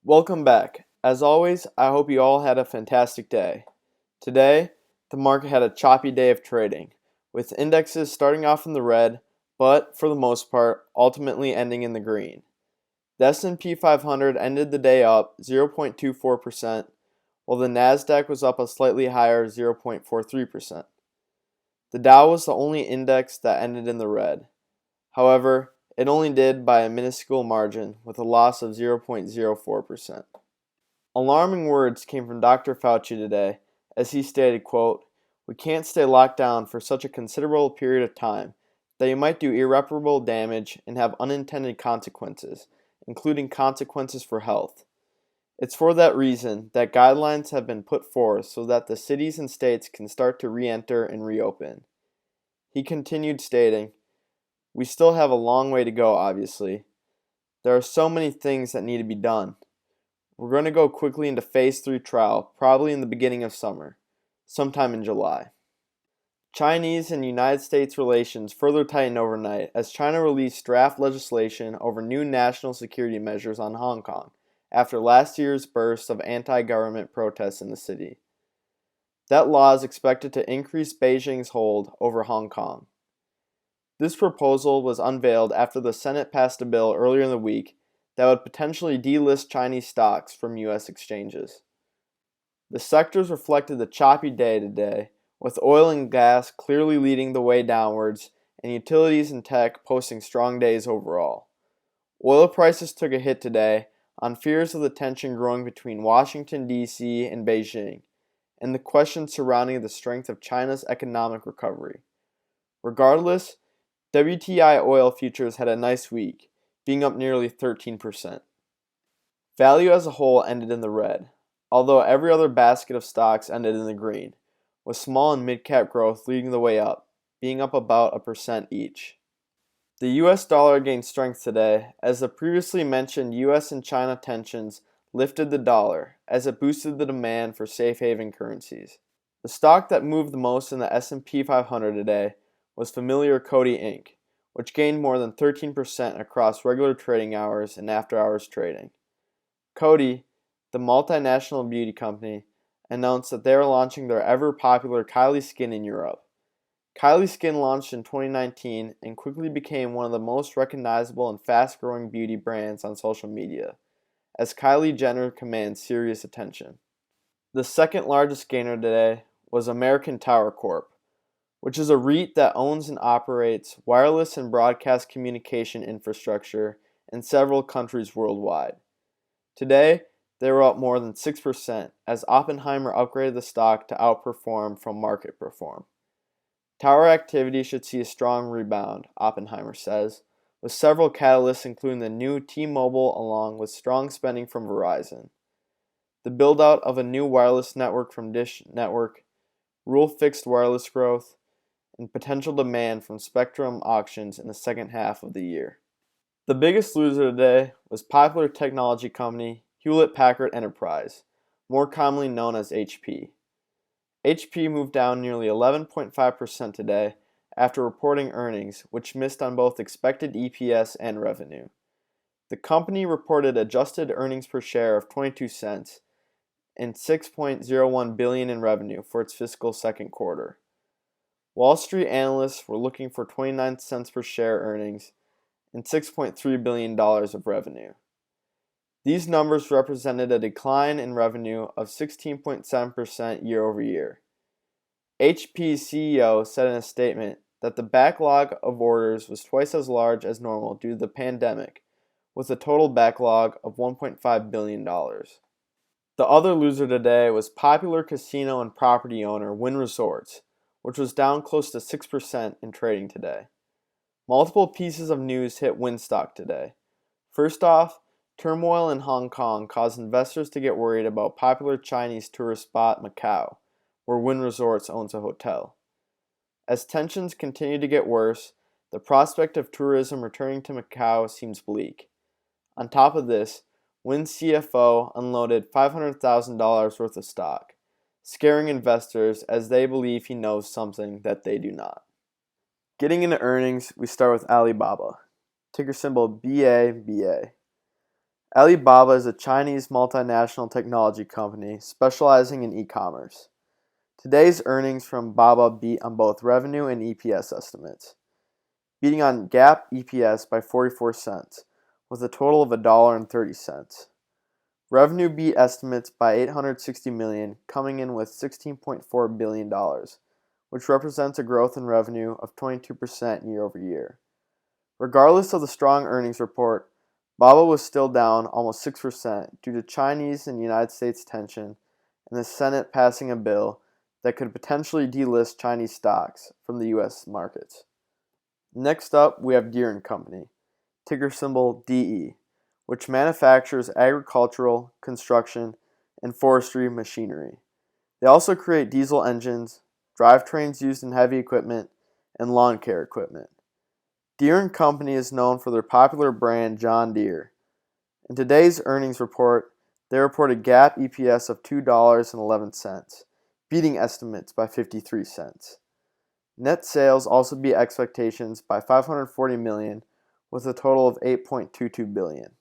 Welcome back. As always, I hope you all had a fantastic day. Today, the market had a choppy day of trading, with indexes starting off in the red, but for the most part, ultimately ending in the green. The S&P 500 ended the day up 0.24%, while the Nasdaq was up a slightly higher 0.43%. The Dow was the only index that ended in the red. However, it only did by a minuscule margin, with a loss of 0.04%. Alarming words came from Dr. Fauci today, as he stated, quote, "We can't stay locked down for such a considerable period of time that you might do irreparable damage and have unintended consequences, including consequences for health. It's for that reason that guidelines have been put forth so that the cities and states can start to re-enter and reopen." He continued stating, "We still have a long way to go, obviously. There are so many things that need to be done. We're going to go quickly into Phase 3 trial, probably in the beginning of summer, sometime in July." Chinese and United States relations further tightened overnight as China released draft legislation over new national security measures on Hong Kong after last year's burst of anti-government protests in the city. That law is expected to increase Beijing's hold over Hong Kong. This proposal was unveiled after the Senate passed a bill earlier in the week that would potentially delist Chinese stocks from U.S. exchanges. The sectors reflected the choppy day today, with oil and gas clearly leading the way downwards and utilities and tech posting strong days overall. Oil prices took a hit today on fears of the tension growing between Washington, D.C. and Beijing, and the questions surrounding the strength of China's economic recovery. Regardless, WTI oil futures had a nice week, being up nearly 13%. Value as a whole ended in the red, although every other basket of stocks ended in the green, with small and mid-cap growth leading the way up, being up about 1% each. The US dollar gained strength today as the previously mentioned US and China tensions lifted the dollar as it boosted the demand for safe haven currencies. The stock that moved the most in the S&P 500 today was familiar Coty Inc., which gained more than 13% across regular trading hours and after-hours trading. Coty, the multinational beauty company, announced that they are launching their ever-popular Kylie Skin in Europe. Kylie Skin launched in 2019 and quickly became one of the most recognizable and fast-growing beauty brands on social media, as Kylie Jenner commands serious attention. The second largest gainer today was American Tower Corp., which is a REIT that owns and operates wireless and broadcast communication infrastructure in several countries worldwide. Today, they were up more than 6% as Oppenheimer upgraded the stock to outperform from market perform. Tower activity should see a strong rebound, Oppenheimer says, with several catalysts including the new T-Mobile along with strong spending from Verizon, the build-out of a new wireless network from Dish Network, rural fixed wireless growth, and potential demand from spectrum auctions in the second half of the year. The biggest loser today was popular technology company Hewlett Packard Enterprise, more commonly known as HP. HP moved down nearly 11.5% today after reporting earnings, which missed on both expected EPS and revenue. The company reported adjusted earnings per share of 22 cents and $6.01 billion in revenue for its fiscal second quarter. Wall Street analysts were looking for 29 cents per share earnings and $6.3 billion of revenue. These numbers represented a decline in revenue of 16.7% year over year. HP's CEO said in a statement that the backlog of orders was twice as large as normal due to the pandemic, with a total backlog of $1.5 billion. The other loser today was popular casino and property owner Wynn Resorts, which was down close to 6% in trading today. Multiple pieces of news hit Wynn stock today. First off, turmoil in Hong Kong caused investors to get worried about popular Chinese tourist spot Macau, where Wynn Resorts owns a hotel. As tensions continue to get worse, the prospect of tourism returning to Macau seems bleak. On top of this, Wynn's CFO unloaded $500,000 worth of stock, scaring investors as they believe he knows something that they do not. Getting into earnings, we start with Alibaba, ticker symbol BABA. Alibaba is a Chinese multinational technology company specializing in e-commerce. Today's earnings from Baba beat on both revenue and EPS estimates, beating on GAAP EPS by 44 cents, with a total of $1.30. Revenue beat estimates by $860 million, coming in with $16.4 billion, which represents a growth in revenue of 22% year over year. Regardless of the strong earnings report, Baba was still down almost 6% due to Chinese and United States tension and the Senate passing a bill that could potentially delist Chinese stocks from the U.S. markets. Next up, we have Deere Company, ticker symbol DE, which manufactures agricultural, construction, and forestry machinery. They also create diesel engines, drivetrains used in heavy equipment, and lawn care equipment. Deere Company is known for their popular brand John Deere. In today's earnings report, they reported GAAP EPS of $2.11, beating estimates by 53 cents. Net sales also beat expectations by $540 million, with a total of $8.22 billion.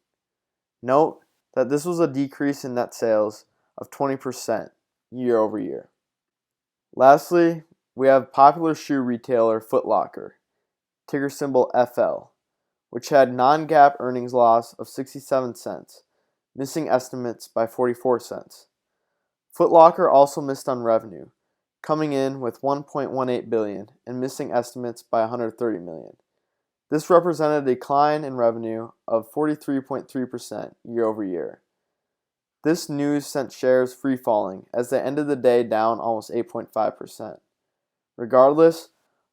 Note that this was a decrease in net sales of 20% year over year. Lastly, we have popular shoe retailer Foot Locker, ticker symbol FL, which had non-GAAP earnings loss of 67 cents, missing estimates by 44 cents. Foot Locker also missed on revenue, coming in with $1.18 billion and missing estimates by $130 million. This represented a decline in revenue of 43.3% year over year. This news sent shares free falling as they ended the day down almost 8.5%. Regardless,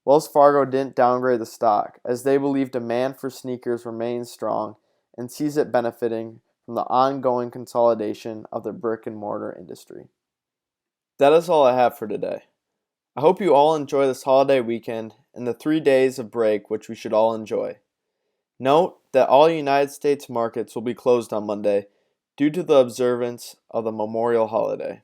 Wells Fargo didn't downgrade the stock as they believe demand for sneakers remains strong and sees it benefiting from the ongoing consolidation of the brick and mortar industry. That is all I have for today. I hope you all enjoy this holiday weekend and the 3 days of break which we should all enjoy. Note that all United States markets will be closed on Monday due to the observance of the Memorial holiday.